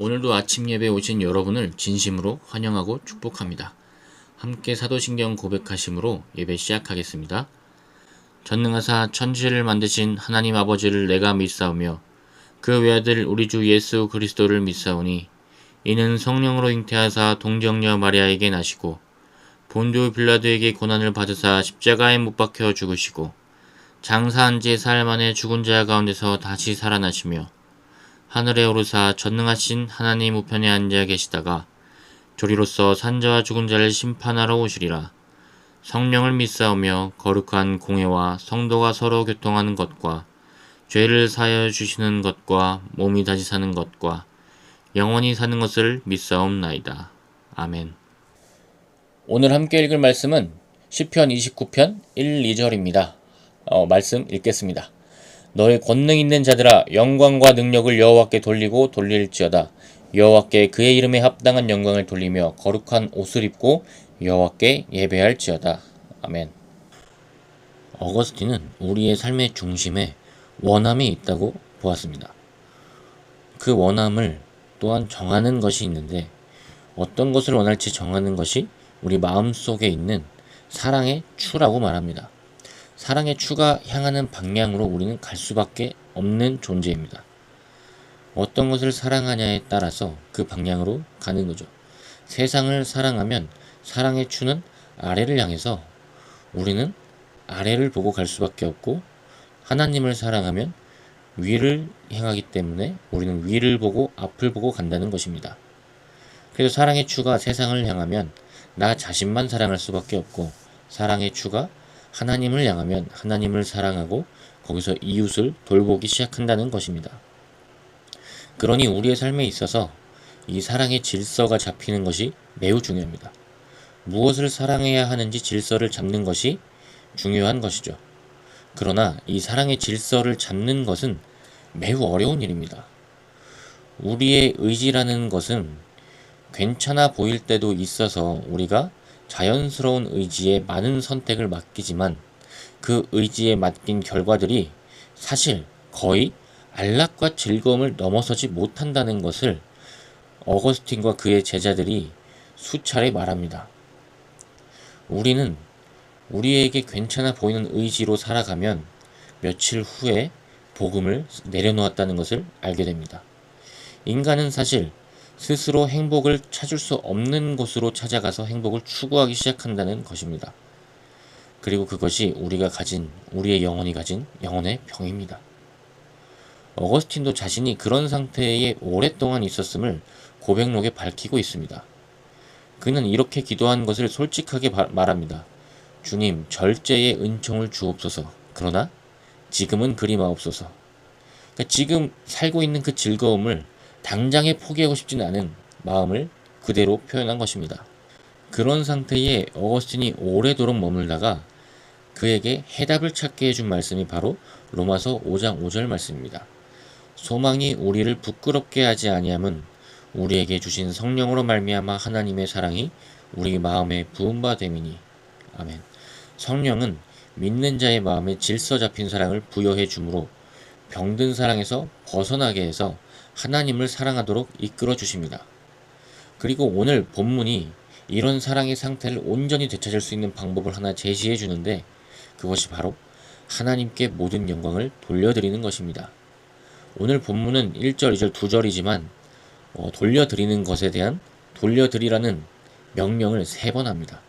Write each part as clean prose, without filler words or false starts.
오늘도 아침 예배에 오신 여러분을 진심으로 환영하고 축복합니다. 함께 사도신경 고백하심으로 예배 시작하겠습니다. 전능하사 천지를 만드신 하나님 아버지를 내가 믿사오며 그 외아들 우리 주 예수 그리스도를 믿사오니 이는 성령으로 잉태하사 동정녀 마리아에게 나시고 본dio 빌라도에게 고난을 받으사 십자가에 못 박혀 죽으시고 장사한 지 사흘 만에 죽은 자 가운데서 다시 살아나시며 하늘에 오르사 전능하신 하나님 우편에 앉아 계시다가 조리로서 산자와 죽은 자를 심판하러 오시리라. 성령을 믿사오며 거룩한 공회와 성도가 서로 교통하는 것과 죄를 사하여 주시는 것과 몸이 다시 사는 것과 영원히 사는 것을 믿사옵나이다. 아멘. 오늘 함께 읽을 말씀은 시편 29편 1, 2절입니다. 말씀 읽겠습니다. 너의 권능 있는 자들아 영광과 능력을 여호와께 돌리고 돌릴지어다. 여호와께 그의 이름에 합당한 영광을 돌리며 거룩한 옷을 입고 여호와께 예배할지어다. 아멘. 어거스틴은 우리의 삶의 중심에 원함이 있다고 보았습니다. 그 원함을 또한 정하는 것이 있는데 어떤 것을 원할지 정하는 것이 우리 마음속에 있는 사랑의 추라고 말합니다. 사랑의 추가 향하는 방향으로 우리는 갈 수밖에 없는 존재입니다. 어떤 것을 사랑하냐에 따라서 그 방향으로 가는 거죠. 세상을 사랑하면 사랑의 추는 아래를 향해서 우리는 아래를 보고 갈 수밖에 없고, 하나님을 사랑하면 위를 향하기 때문에 우리는 위를 보고 앞을 보고 간다는 것입니다. 그래서 사랑의 추가 세상을 향하면 나 자신만 사랑할 수밖에 없고, 사랑의 추가 하나님을 향하면 하나님을 사랑하고 거기서 이웃을 돌보기 시작한다는 것입니다. 그러니 우리의 삶에 있어서 이 사랑의 질서가 잡히는 것이 매우 중요합니다. 무엇을 사랑해야 하는지 질서를 잡는 것이 중요한 것이죠. 그러나 이 사랑의 질서를 잡는 것은 매우 어려운 일입니다. 우리의 의지라는 것은 괜찮아 보일 때도 있어서 우리가 자연스러운 의지에 많은 선택을 맡기지만 그 의지에 맡긴 결과들이 사실 거의 안락과 즐거움을 넘어서지 못한다는 것을 어거스틴과 그의 제자들이 수차례 말합니다. 우리는 우리에게 괜찮아 보이는 의지로 살아가면 며칠 후에 복음을 내려놓았다는 것을 알게 됩니다. 인간은 사실 스스로 행복을 찾을 수 없는 곳으로 찾아가서 행복을 추구하기 시작한다는 것입니다. 그리고 그것이 우리의 영혼이 가진 영혼의 병입니다. 어거스틴도 자신이 그런 상태에 오랫동안 있었음을 고백록에 밝히고 있습니다. 그는 이렇게 기도한 것을 솔직하게 말합니다. 주님, 절제의 은총을 주옵소서. 그러나 지금은 그리 마옵소서. 그러니까 지금 살고 있는 그 즐거움을 당장에 포기하고 싶지는 않은 마음을 그대로 표현한 것입니다. 그런 상태에 어거스틴이 오래도록 머물다가 그에게 해답을 찾게 해준 말씀이 바로 로마서 5장 5절 말씀입니다. 소망이 우리를 부끄럽게 하지 아니함은 우리에게 주신 성령으로 말미암아 하나님의 사랑이 우리 마음에 부은 바 됨이니. 아멘. 성령은 믿는 자의 마음에 질서 잡힌 사랑을 부여해 주므로 병든 사랑에서 벗어나게 해서 하나님을 사랑하도록 이끌어 주십니다. 그리고 오늘 본문이 이런 사랑의 상태를 온전히 되찾을 수 있는 방법을 하나 제시해 주는데, 그것이 바로 하나님께 모든 영광을 돌려드리는 것입니다. 오늘 본문은 1절, 2절, 2절이지만 돌려드리는 것에 대한 돌려드리라는 명령을 3번 합니다.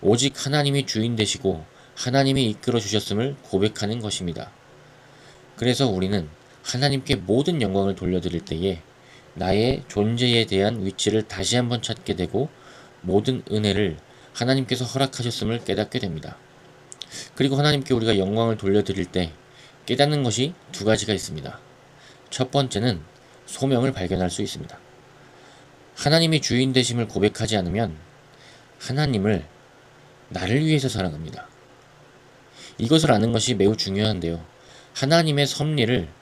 오직 하나님이 주인 되시고 하나님이 이끌어 주셨음을 고백하는 것입니다. 그래서 우리는 하나님께 모든 영광을 돌려드릴 때에 나의 존재에 대한 위치를 다시 한번 찾게 되고 모든 은혜를 하나님께서 허락하셨음을 깨닫게 됩니다. 그리고 하나님께 우리가 영광을 돌려드릴 때 깨닫는 것이 2가지가 있습니다. 첫 번째는 소명을 발견할 수 있습니다. 하나님이 주인 되심을 고백하지 않으면 하나님을 나를 위해서 사랑합니다. 이것을 아는 것이 매우 중요한데요. 하나님의 섭리를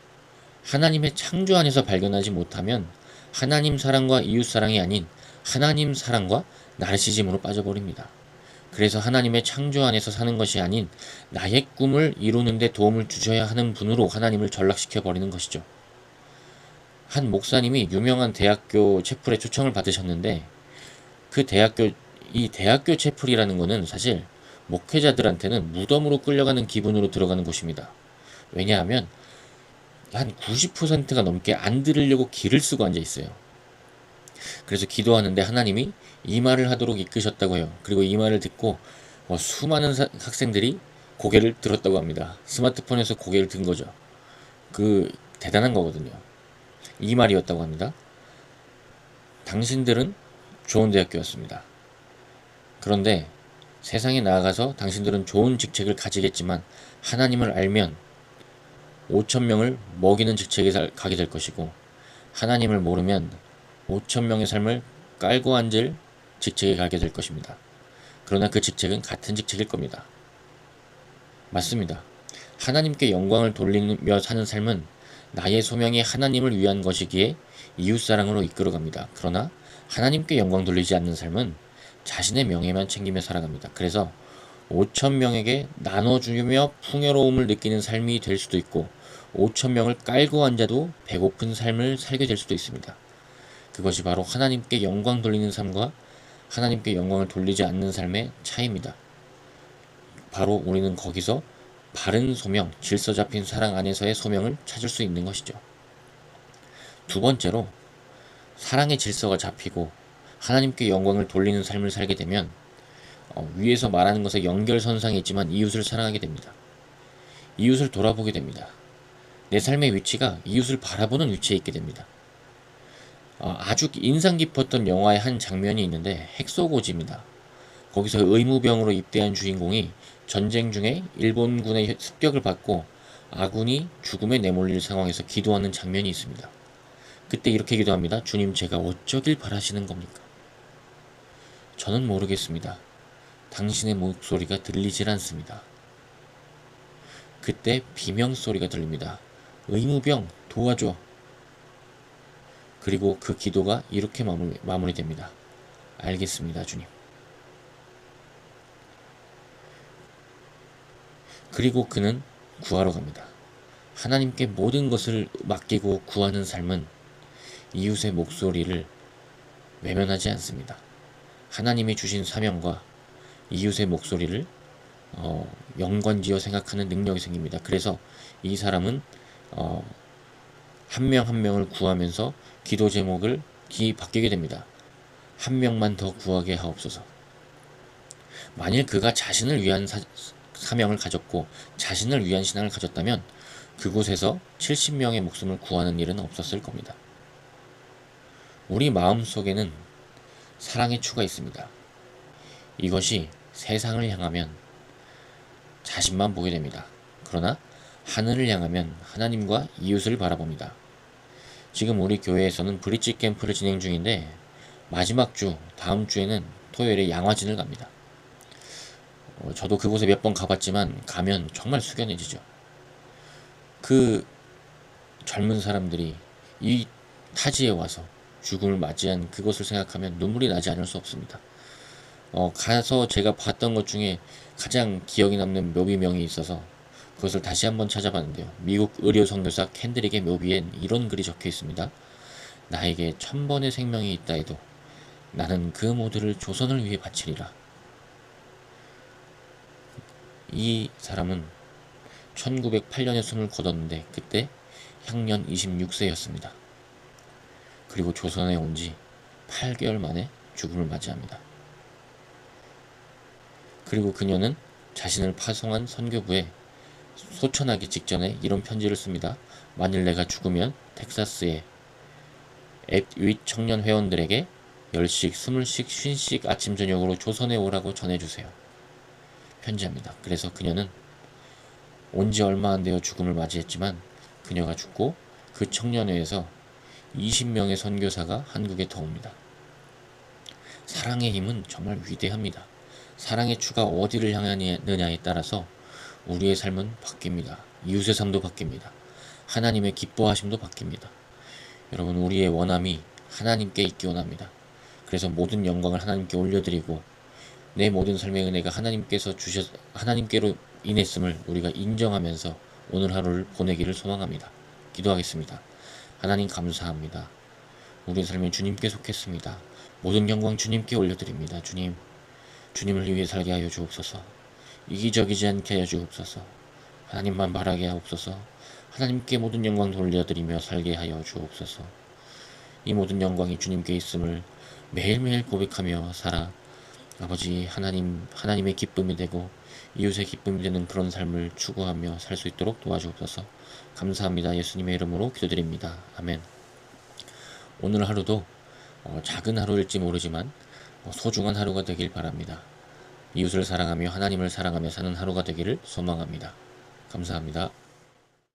하나님의 창조 안에서 발견하지 못하면 하나님 사랑과 이웃 사랑이 아닌 하나님 사랑과 나르시즘으로 빠져버립니다. 그래서 하나님의 창조 안에서 사는 것이 아닌 나의 꿈을 이루는 데 도움을 주셔야 하는 분으로 하나님을 전락시켜 버리는 것이죠. 한 목사님이 유명한 대학교 채플에 초청을 받으셨는데 이 대학교 채플이라는 거는 사실 목회자들한테는 무덤으로 끌려가는 기분으로 들어가는 곳입니다. 왜냐하면 한 90%가 넘게 안 들으려고 기를 쓰고 앉아 있어요. 그래서 기도하는데 하나님이 이 말을 하도록 이끄셨다고 해요. 그리고 이 말을 듣고 수많은 학생들이 고개를 들었다고 합니다. 스마트폰에서 고개를 든 거죠. 그 대단한 거거든요. 이 말이었다고 합니다. 당신들은 좋은 대학교였습니다. 그런데 세상에 나아가서 당신들은 좋은 직책을 가지겠지만 하나님을 알면 5천 명을 먹이는 직책에 가게 될 것이고 하나님을 모르면 5천 명의 삶을 깔고 앉을 직책에 가게 될 것입니다. 그러나 그 직책은 같은 직책일 겁니다. 맞습니다. 하나님께 영광을 돌리며 사는 삶은 나의 소명이 하나님을 위한 것이기에 이웃사랑으로 이끌어갑니다. 그러나 하나님께 영광 돌리지 않는 삶은 자신의 명예만 챙기며 살아갑니다. 그래서 5천 명에게 나눠주며 풍요로움을 느끼는 삶이 될 수도 있고 5천 명을 깔고 앉아도 배고픈 삶을 살게 될 수도 있습니다. 그것이 바로 하나님께 영광 돌리는 삶과 하나님께 영광을 돌리지 않는 삶의 차이입니다. 바로 우리는 거기서 바른 소명, 질서 잡힌 사랑 안에서의 소명을 찾을 수 있는 것이죠. 두 번째로 사랑의 질서가 잡히고 하나님께 영광을 돌리는 삶을 살게 되면 위에서 말하는 것에 연결선상에 있지만 이웃을 사랑하게 됩니다. 이웃을 돌아보게 됩니다. 내 삶의 위치가 이웃을 바라보는 위치에 있게 됩니다. 아주 인상 깊었던 영화의 한 장면이 있는데 핵소고지입니다. 거기서 의무병으로 입대한 주인공이 전쟁 중에 일본군의 습격을 받고 아군이 죽음에 내몰릴 상황에서 기도하는 장면이 있습니다. 그때 이렇게 기도합니다. 주님, 제가 어쩌길 바라시는 겁니까? 저는 모르겠습니다. 당신의 목소리가 들리질 않습니다. 그때 비명소리가 들립니다. 의무병 도와줘. 그리고 그 기도가 이렇게 마무리됩니다. 알겠습니다, 주님. 그리고 그는 구하러 갑니다. 하나님께 모든 것을 맡기고 구하는 삶은 이웃의 목소리를 외면하지 않습니다. 하나님이 주신 사명과 이웃의 목소리를 연관지어 생각하는 능력이 생깁니다. 그래서 이 사람은 한 명 한 명을 구하면서 기도 제목을 바뀌게 됩니다. 한 명만 더 구하게 하옵소서. 만일 그가 자신을 위한 사명을 가졌고 자신을 위한 신앙을 가졌다면 그곳에서 70명의 목숨을 구하는 일은 없었을 겁니다. 우리 마음속에는 사랑의 추가 있습니다. 이것이 세상을 향하면 자신만 보게 됩니다. 그러나 하늘을 향하면 하나님과 이웃을 바라봅니다. 지금 우리 교회에서는 브릿지 캠프를 진행 중인데 마지막 주, 다음 주에는 토요일에 양화진을 갑니다. 저도 그곳에 몇 번 가봤지만 가면 정말 숙연해지죠. 그 젊은 사람들이 이 타지에 와서 죽음을 맞이한 그것을 생각하면 눈물이 나지 않을 수 없습니다. 가서 제가 봤던 것 중에 가장 기억에 남는 묘비명이 있어서 그것을 다시 한번 찾아봤는데요. 미국 의료 선교사 캔드릭의 묘비엔 이런 글이 적혀 있습니다. 나에게 1000번의 생명이 있다 해도 나는 그 모두를 조선을 위해 바치리라. 이 사람은 1908년에 숨을 거뒀는데 그때 향년 26세였습니다. 그리고 조선에 온 지 8개월 만에 죽음을 맞이합니다. 그리고 그녀는 자신을 파송한 선교부에 소천하기 직전에 이런 편지를 씁니다. 만일 내가 죽으면 텍사스의 앳윗 청년 회원들에게 10씩, 20씩, 50씩 아침 저녁으로 조선에 오라고 전해주세요. 편지합니다. 그래서 그녀는 온 지 얼마 안 되어 죽음을 맞이했지만 그녀가 죽고 그 청년회에서 20명의 선교사가 한국에 더 옵니다. 사랑의 힘은 정말 위대합니다. 사랑의 추가 어디를 향하느냐에 따라서 우리의 삶은 바뀝니다. 이웃의 삶도 바뀝니다. 하나님의 기뻐하심도 바뀝니다. 여러분, 우리의 원함이 하나님께 있기 원합니다. 그래서 모든 영광을 하나님께 올려드리고 내 모든 삶의 은혜가 하나님께로 인했음을 우리가 인정하면서 오늘 하루를 보내기를 소망합니다. 기도하겠습니다. 하나님 감사합니다. 우리 삶이 주님께 속했습니다. 모든 영광 주님께 올려드립니다. 주님을 위해 살게 하여 주옵소서. 이기적이지 않게 하여 주옵소서. 하나님만 바라게 하옵소서. 하나님께 모든 영광 돌려드리며 살게 하여 주옵소서. 이 모든 영광이 주님께 있음을 매일매일 고백하며 살아 아버지 하나님의 기쁨이 되고 이웃의 기쁨이 되는 그런 삶을 추구하며 살 수 있도록 도와주옵소서. 감사합니다. 예수님의 이름으로 기도드립니다. 아멘. 오늘 하루도 작은 하루일지 모르지만 소중한 하루가 되길 바랍니다. 이웃을 사랑하며 하나님을 사랑하며 사는 하루가 되기를 소망합니다. 감사합니다.